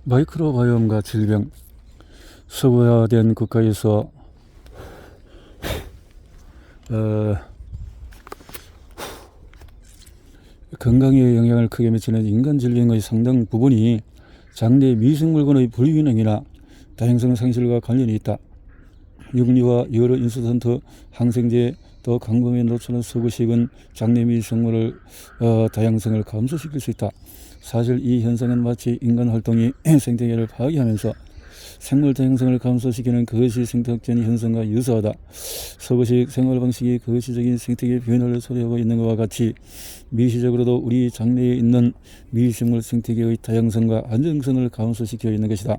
마이크로바이옴과 질병, 서구화된 국가에서 건강에 영향을 크게 미치는 인간 질병의 상당 부분이 장내 미생물군의 불균형이나 다양성 상실과 관련이 있다. 육류와 여러 인스턴트 항생제 또 강금에 노출한 서구식은 장내 미생물을 다양성을 감소시킬 수 있다. 사실 이 현상은 마치 인간 활동이 생태계를 파괴하면서 생물 다양성을 감소시키는 거시 생태학적 현상과 유사하다. 서구식 생활방식이 거시적인 생태계 변화를 초래하고 있는 것과 같이 미시적으로도 우리 장내에 있는 미생물 생태계의 다양성과 안정성을 감소시키고 있는 것이다.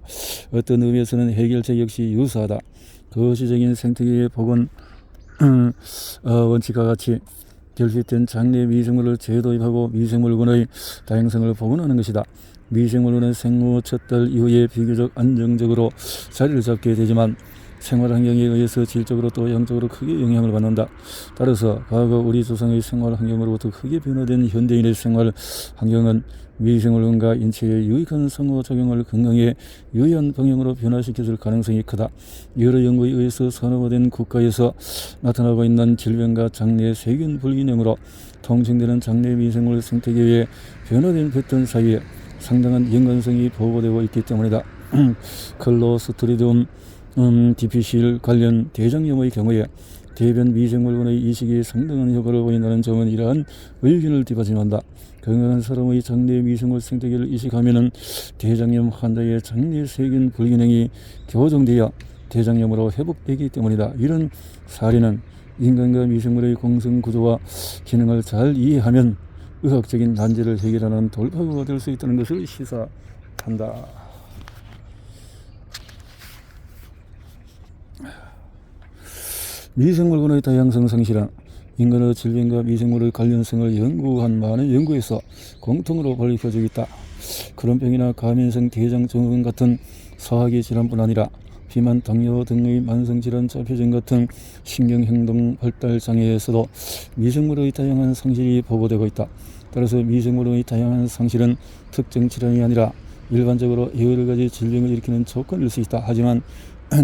어떤 의미에서는 해결책 역시 유사하다. 거시적인 생태계의 복원 원칙과 같이 결핍된 장내 미생물을 재도입하고 미생물군의 다양성을 복원하는 것이다. 미생물군은 생후 첫 달 이후에 비교적 안정적으로 자리를 잡게 되지만 생활환경에 의해서 질적으로 또 양적으로 크게 영향을 받는다. 따라서 과거 우리 조상의 생활환경으로부터 크게 변화된 현대인의 생활환경은 미생물군과 인체에 유익한 상호작용을 건강에 유의한 방향으로 변화시켜줄 가능성이 크다. 여러 연구에 의해서 산업화된 국가에서 나타나고 있는 질병과 장내 세균 불균형으로 통칭되는 장내 미생물 생태계의 변화된 패턴 사이에 상당한 연관성이 보고되고 있기 때문이다. 클로스트리디움 디피실 관련 대장염의 경우에 대변 미생물군의 이식이 상당한 효과를 보인다는 점은 이러한 의견을 뒷받침한다. 건강한 사람의 장내 미생물 생태계를 이식하면 대장염 환자의 장내 세균 불균형이 교정되어 대장염으로 회복되기 때문이다. 이런 사례는 인간과 미생물의 공성 구조와 기능을 잘 이해하면 의학적인 난제를 해결하는 돌파구가 될 수 있다는 것을 시사한다. 미생물군의 다양성 상실은 인간의 질병과 미생물의 관련성을 연구한 많은 연구에서 공통으로 밝혀지고 있다. 그런 병이나 가면성 대장증후군 같은 소화기 질환뿐 아니라 비만, 당뇨 등의 만성질환 자폐증 같은 신경행동 발달 장애에서도 미생물의 다양한 상실이 보고되고 있다. 따라서 미생물의 다양한 상실은 특정 질환이 아니라 일반적으로 여러 가지 질병을 일으키는 조건일 수 있다. 하지만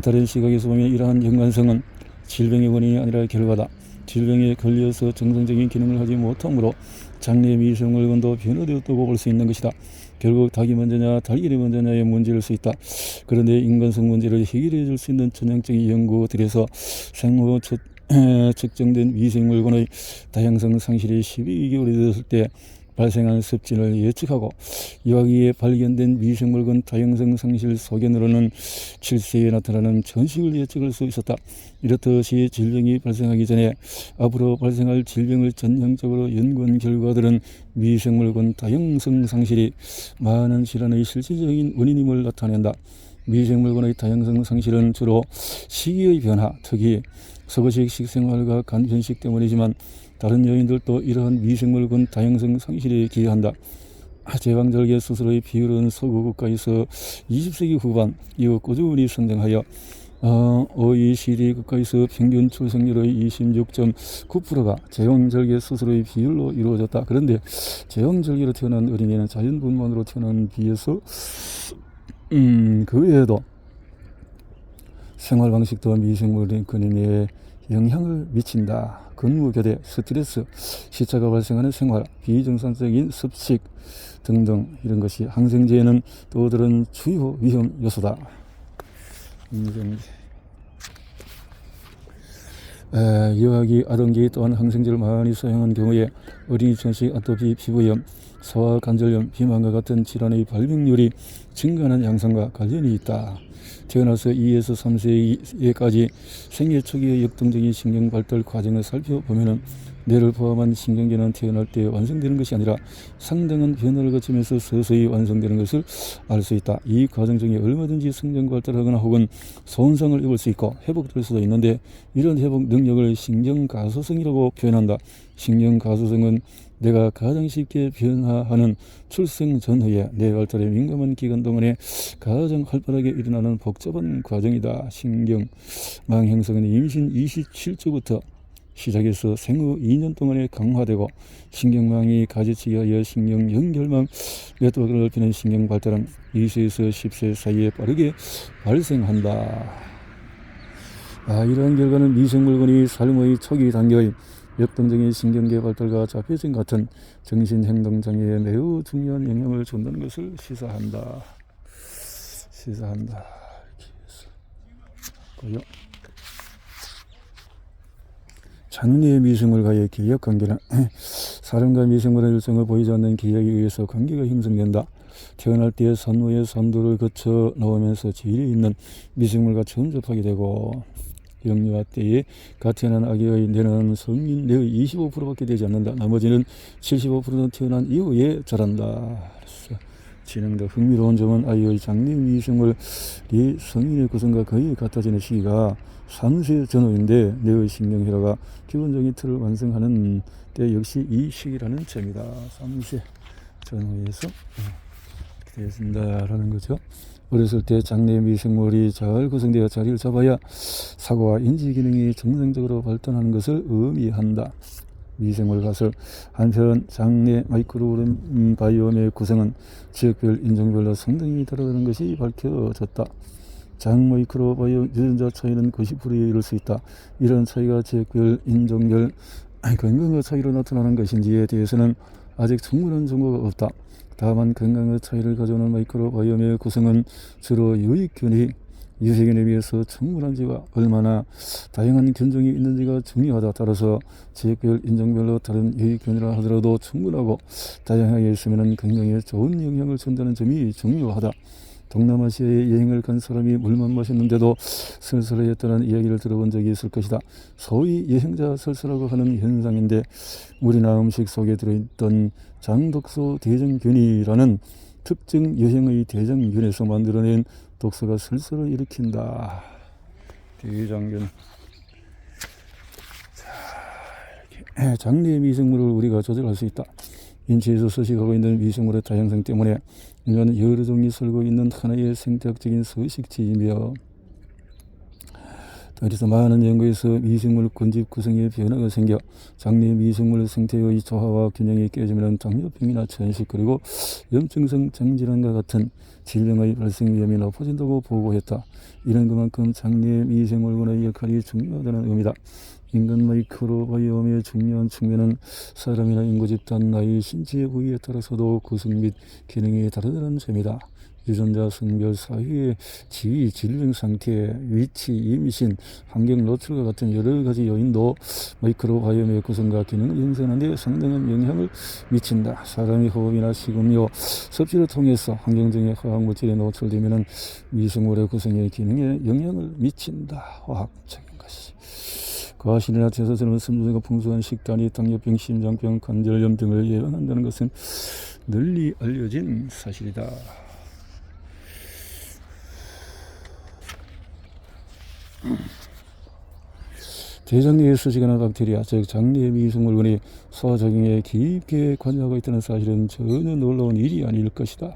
다른 시각에서 보면 이러한 연관성은 질병의 원인이 아니라 결과다. 질병에 걸려서 정상적인 기능을 하지 못하므로 장내 미생물군도 변화되었다고 볼 수 있는 것이다. 결국 닭이 먼저냐 달걀이 먼저냐의 문제일 수 있다. 그런데 인간성 문제를 해결해 줄 수 있는 전형적인 연구들에서 생후 측정된 미생물군의 다양성 상실이 12개월이 되었을 때 발생한 습진을 예측하고 이와기에 발견된 미생물군 다양성 상실 소견으로는 7세에 나타나는 전식을 예측할 수 있었다. 이렇듯이 질병이 발생하기 전에 앞으로 발생할 질병을 전형적으로 연구한 결과들은 미생물군 다양성 상실이 많은 질환의 실질적인 원인임을 나타낸다. 미생물군의 다양성 상실은 주로 시기의 변화, 특히 서구식 식생활과 간편식 때문이지만 다른 요인들도 이러한 미생물군 다양성 상실에 기여한다. 제왕절개 수술의 비율은 서구 국가에서 20세기 후반 이후 꾸준히 성장하여 OECD 국가에서 평균 출생률의 26.9%가 제왕절개 수술의 비율로 이루어졌다. 그런데 제왕절개로 태어난 어린이는 자연분만으로 태어난 비해서 그 외에도 생활방식도 미생물군에 영향을 미친다. 근무교대, 스트레스, 시차가 발생하는 생활, 비정상적인 습식 등등 이런 것이 항생제에는 또 다른 주요 위험 요소다. 여아기, 아동기 또한 항생제를 많이 사용한 경우에 어린이 전식 아토피, 피부염, 소화 관절염, 비만과 같은 질환의 발병률이 증가하는 양상과 관련이 있다. 태어나서 2에서 3세까지 생애 초기의 역동적인 신경 발달 과정을 살펴보면 뇌를 포함한 신경계는 태어날 때 완성되는 것이 아니라 상당한 변화를 거치면서 서서히 완성되는 것을 알 수 있다. 이 과정 중에 얼마든지 성장 발달하거나 혹은 손상을 입을 수 있고 회복될 수도 있는데 이런 회복 능력을 신경가소성이라고 표현한다. 신경가소성은 뇌가 가장 쉽게 변화하는 출생 전후에 뇌 발달에 민감한 기간 동안에 가장 활발하게 일어나는 복잡한 과정이다. 신경망 형성은 임신 27주부터 시작해서 생후 2년 동안에 강화되고 신경망이 가지치기 하여 신경 연결망 네트워크를 넓히는 신경 발달은 2세에서 10세 사이에 빠르게 발생한다. 이러한 결과는 미생물군이 삶의 초기 단계의 역동적인 신경계 발달과 자폐증 같은 정신행동장애에 매우 중요한 영향을 준다는 것을 시사한다. 이렇게 해서 장래의 미생물과의 기억관계는 사람과 미생물의 일정을 보이지 않는 기억에 의해서 관계가 형성된다. 태어날 때 산모의 산도를 거쳐 나오면서 질이 있는 미생물과 처음 접하게 되고 영유아 때에 갓 태어난 아기의 뇌는 성인 뇌의 25%밖에 되지 않는다. 나머지는 75%는 태어난 이후에 자란다. 그래서 진행도 흥미로운 점은 아이의 장내 미생물이 성인의 구성과 거의 같아지는 시기가 3세 전후인데 뇌의 신경회로가 기본적인 틀을 완성하는 때 역시 이 시기라는 점이다. 3세 전후에서 이렇게 되어진다라는 거죠. 어렸을 때 장내 미생물이 잘 구성되어 자리를 잡아야 사고와 인지 기능이 정상적으로 발전하는 것을 의미한다. 미생물 가설. 한편 장내 마이크로바이옴의 구성은 지역별 인종별로 상당히 다르다는 것이 밝혀졌다. 장 마이크로바이옴 유전자 차이는 90%에 이를 수 있다. 이런 차이가 지역별 인종별 건강의 차이로 나타나는 것인지에 대해서는 아직 충분한 정보가 없다. 다만 건강의 차이를 가져오는 마이크로바이옴의 구성은 주로 유익균이 유해균에 비해서 충분한지와 얼마나 다양한 견종이 있는지가 중요하다. 따라서 지역별 인종별로 다른 유익균이라 하더라도 충분하고 다양하게 있으면 건강에 좋은 영향을 준다는 점이 중요하다. 동남아시아에 여행을 간 사람이 물만 마셨는데도 설사했다는 이야기를 들어본 적이 있을 것이다. 소위 여행자 설사라고 하는 현상인데 물이나 음식 속에 들어있던 장독소 대장균이라는 특정 여행의 대장균에서 만들어낸 독소가 설사를 일으킨다. 대장균. 이렇게 장내 미생물을 우리가 조절할 수 있다. 인체에서 서식하고 있는 미생물의 다양성 때문에 인간은 여러 종이 살고 있는 하나의 생태학적인 서식지이며 그래서 많은 연구에서 미생물 군집 구성에 변화가 생겨 장내 미생물 생태의 조화와 균형이 깨지면 당뇨병이나 천식 그리고 염증성 장질환과 같은 질병의 발생 위험이 높아진다고 보고했다. 이런 그만큼 장내 미생물군의 역할이 중요하다는 의미다. 인간 마이크로바이옴의 중요한 측면은 사람이나 인구 집단, 나이, 신체 부위에 따라서도 구성 및 기능이 다르다는 점이다. 유전자, 성별, 사회의 지위, 질병 상태, 위치, 임신, 환경 노출과 같은 여러 가지 요인도 마이크로바이옴의 구성과 기능을 형성하는 데 상당한 영향을 미친다. 사람이 호흡이나 식음료, 섭취를 통해서 환경적인 화학물질에 노출되면 미생물의 구성에 기능에 영향을 미친다. 화학적인 것이. 과실이나 제사처럼 섬유가 풍부한 식단이 당뇨병, 심장병, 관절염 등을 예방한다는 것은 널리 알려진 사실이다. 대장내에 서식하는 박테리아, 즉 장내 미생물군이 소화작용에 깊게 관여하고 있다는 사실은 전혀 놀라운 일이 아닐 것이다.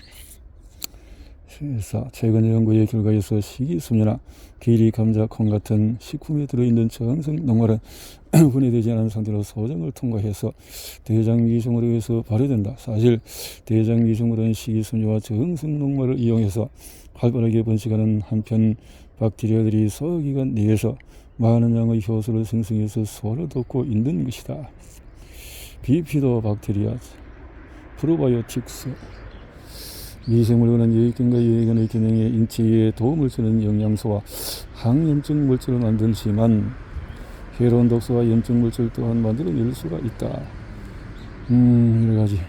그래서 최근 연구의 결과에서 식이섬유나 귀리, 감자, 콩 같은 식품에 들어있는 저항성 녹말은 분해되지 않은 상태로 소장을 통과해서 대장 미생물에 의해서 발효된다. 사실 대장 미생물은 식이섬유와 저항성 녹말을 이용해서 활발하게 번식하는 한편 박테리아들이 소화기관 내에서 많은 양의 효소를 생성해서 소화를 돕고 있는 것이다. 비피도 박테리아, 프로바이오틱스. 미생물군은 유익균과 유해균의 균형에 인체에 도움을 주는 영양소와 항염증 물질을 만들지만 해로운 독소와 염증 물질 또한 만들어낼 수가 있다. 여러가지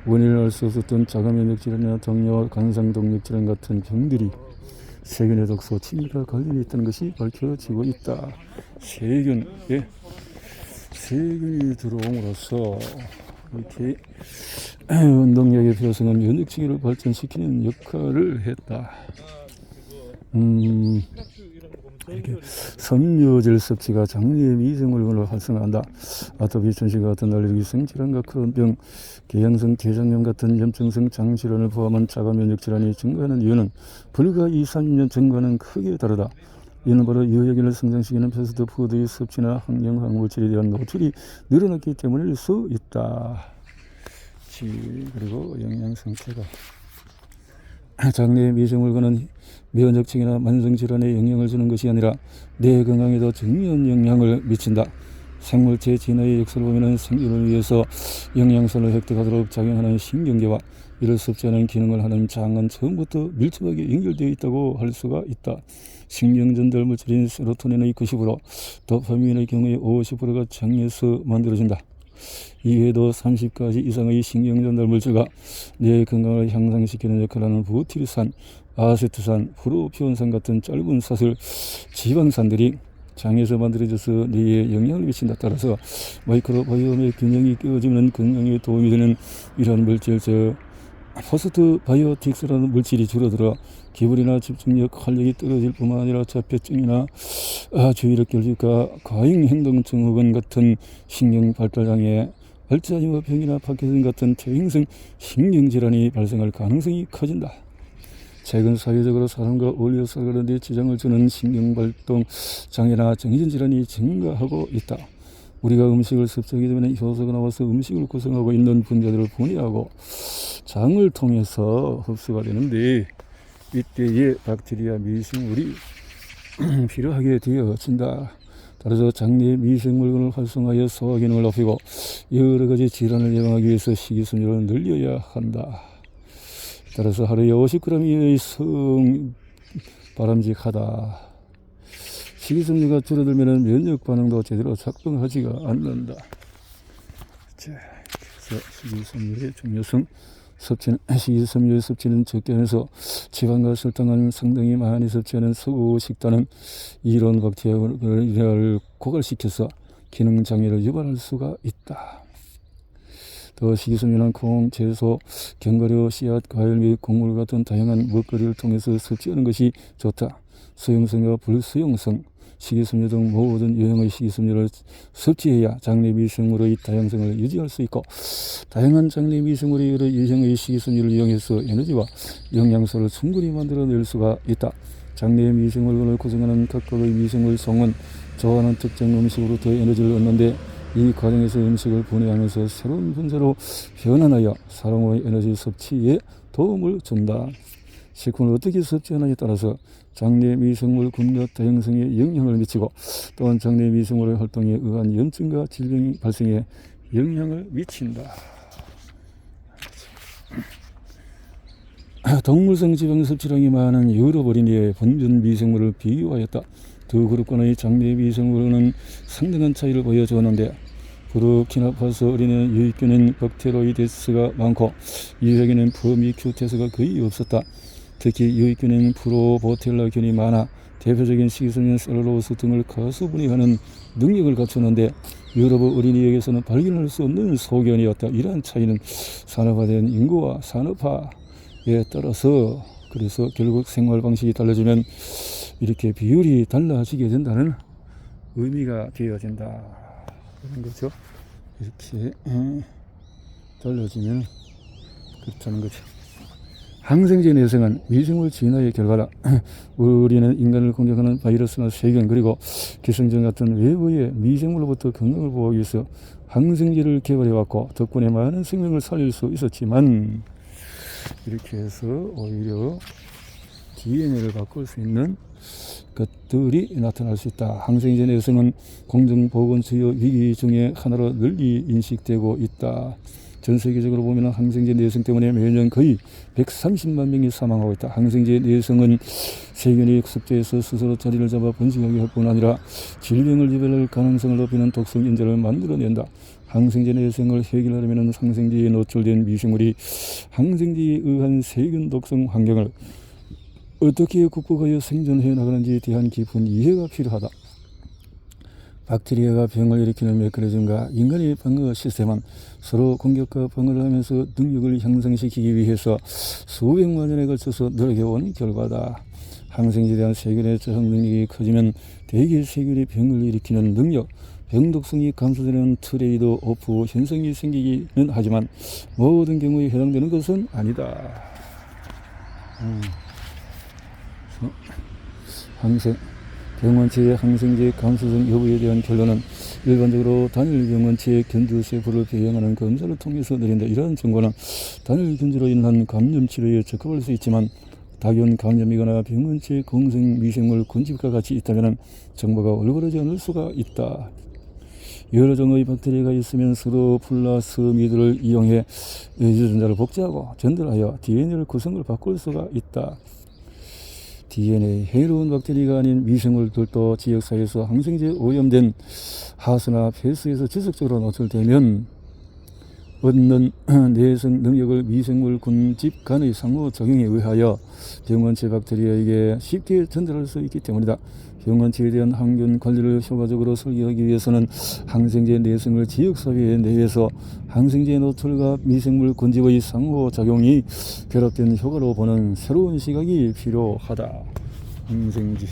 원인을 알 수 없었던 자가면역질환이나 당뇨, 간상동맥질환 같은 병들이 세균의 독소 침입과 관련이 있다는 것이 밝혀지고 있다. 세균이 들어옴으로써 이렇게 운동력의 표성은 면역체계를 발전시키는 역할을 했다. 이렇게 섬유질 섭취가 장내 미생물군을 활성화한다. 아토피, 천식과 같은 알레르기성 질환과 크론병, 궤양성 대장염 같은 염증성 장질환을 포함한 자가 면역 질환이 증가하는 이유는 불과 2, 3년 전과는 크게 다르다. 이는 바로 유해균을 성장시키는 패스트푸드의 섭취나 환경 화학물질에 대한 노출이 늘어났기 때문일 수 있다. 그리고 영양 상태가 장내 미생물과는 면역력이나 만성질환에 영향을 주는 것이 아니라 내 건강에도 정면 영향을 미친다. 생물체 진화의 역사를 보면 생존을 위해서 영양소를 획득하도록 작용하는 신경계와 이를 섭취하는 기능을 하는 장은 처음부터 밀접하게 연결되어 있다고 할 수가 있다. 신경전달 물질인 세로토닌의 90%, 도파민의 경우에 50%가 장에서 만들어진다. 이외에도 30가지 이상의 신경전달 물질과 뇌 건강을 향상시키는 역할을 하는 부티르산, 아세트산, 프로피온산 같은 짧은 사슬 지방산들이 장에서 만들어져서 뇌에 영향을 미친다. 따라서 마이크로바이옴의 균형이 깨어지면 건강에 도움이 되는 이러한 물질, 즉 포스트바이오틱스라는 물질이 줄어들어 기분이나 집중력, 활력이 떨어질 뿐만 아니라 자폐증이나 주의력 결핍과 과잉행동증후군 같은 신경발달장애, 알츠하이머 병이나 파킨슨 같은 퇴행성 신경질환이 발생할 가능성이 커진다. 최근 사회적으로 사람과 어울려 살아가는 데 지장을 주는 신경발동 장애나 정신질환이 증가하고 있다. 우리가 음식을 섭취하게 되면 효소가 나와서 음식을 구성하고 있는 분자들을 분해하고 장을 통해서 흡수가 되는데 이때에 박테리아 미생물이 필요하게 되어진다. 따라서 장내 미생물군을 활성화하여 소화 기능을 높이고 여러 가지 질환을 예방하기 위해서 식이섬유를 늘려야 한다. 따라서 하루에 50g 이하의 성 바람직하다. 식이섬유가 줄어들면 면역 반응도 제대로 작동하지가 않는다. 자, 그래서 식이섬유의 중요성, 식이섬유의 섭취는 적게 하면서 지방과 설탕을 상당히 많이 섭취하는 서구 식단은 이런 박테리아를 고갈시켜서 기능 장애를 유발할 수가 있다. 더 식이섬유는 콩, 채소, 견과류, 씨앗, 과일 및 곡물 같은 다양한 먹거리를 통해서 섭취하는 것이 좋다. 수용성과 불수용성, 식이섬유 등 모든 유형의 식이섬유를 섭취해야 장내 미생물의 다양성을 유지할 수 있고, 다양한 장내 미생물의 여러 유형의 식이섬유를 이용해서 에너지와 영양소를 충분히 만들어낼 수가 있다. 장내 미생물군을 구성하는 각각의 미생물 성은 좋아하는 특정 음식으로부터 에너지를 얻는데 이 과정에서 음식을 분해하면서 새로운 분자로 변환하여 사람의 에너지 섭취에 도움을 준다. 식품을 어떻게 섭취하느냐에 따라서 장내 미생물군과 다양성에 영향을 미치고 또한 장내 미생물의 활동에 의한 염증과 질병 발생에 영향을 미친다. 동물성 지방 섭취량이 많은 유럽 어린이의 본전 미생물을 비유하였다. 두 그룹간의 장내 미생물은 상당한 차이를 보여주었는데 부르키나파소 어린이는 유익균인 박테로이데스가 많고 유해균인 퍼미큐테스가 거의 없었다. 특히 유익균인 프로보텔라균이 많아 대표적인 식이섬유인 셀룰로스 등을 가수분해하는 능력을 갖추는데 유럽 어린이에게서는 발견할 수 없는 소견이었다. 이러한 차이는 산업화된 인구와 산업화에 따라서 그래서 결국 생활 방식이 달라지면 이렇게 비율이 달라지게 된다는 의미가 되어진다. 그런 거죠. 이렇게 달라지면 그렇다는 거죠. 항생제 내성은 미생물 진화의 결과다. 우리는 인간을 공격하는 바이러스나 세균 그리고 기생충 같은 외부의 미생물로부터 건강을 보호하기 위해서 항생제를 개발해왔고 덕분에 많은 생명을 살릴 수 있었지만 이렇게 해서 오히려 DNA를 바꿀 수 있는 것들이 나타날 수 있다. 항생제 내성은 공정보건 수요 위기 중에 하나로 널리 인식되고 있다. 전 세계적으로 보면 항생제 내성 때문에 매년 거의 130만 명이 사망하고 있다. 항생제 내성은 세균이 숙주에서 스스로 자리를 잡아 번식하게 할 뿐 아니라 질병을 유발할 가능성을 높이는 독성 인자를 만들어낸다. 항생제 내성을 해결하려면 항생제에 노출된 미생물이 항생제에 의한 세균 독성 환경을 어떻게 극복하여 생존해 나가는지에 대한 깊은 이해가 필요하다. 박테리아가 병을 일으키는 메커니즘과 인간의 방어 시스템은 서로 공격과 방어를 하면서 능력을 향상시키기 위해서 수백만 년에 걸쳐서 노력해온 결과다. 항생제에 대한 세균의 저항 능력이 커지면 대개 세균이 병을 일으키는 능력, 병독성이 감소되는 트레이드 오프 현상이 생기기는 하지만 모든 경우에 해당되는 것은 아니다. 병원체의 항생제 감수성 여부에 대한 결론은 일반적으로 단일 병원체의 견주 세포를 배양하는 검사를 통해서 내린다. 이러한 정보는 단일 견주로 인한 감염 치료에 적합할 수 있지만 다균 감염이거나 병원체 공생 미생물 군집과 같이 있다면 정보가 올바르지 않을 수가 있다. 여러 종의 박테리아가 있으면 서로 플라스미드를 이용해 유전자를 복제하고 전달하여 DNA를 구성을 바꿀 수가 있다. DNA 해로운 박테리아가 아닌 미생물들도 지역사회에서 항생제 오염된 하수나 폐수에서 지속적으로 노출되면 얻는 내성 능력을 미생물 군집 간의 상호작용에 의하여 병원체 박테리아에게 쉽게 전달할 수 있기 때문이다. 병원체에 대한 항균 관리를 효과적으로 설계하기 위해서는 항생제 내성을 지역사회 내에서 항생제 노출과 미생물 군집의 상호작용이 결합된 효과로 보는 새로운 시각이 필요하다. 항생제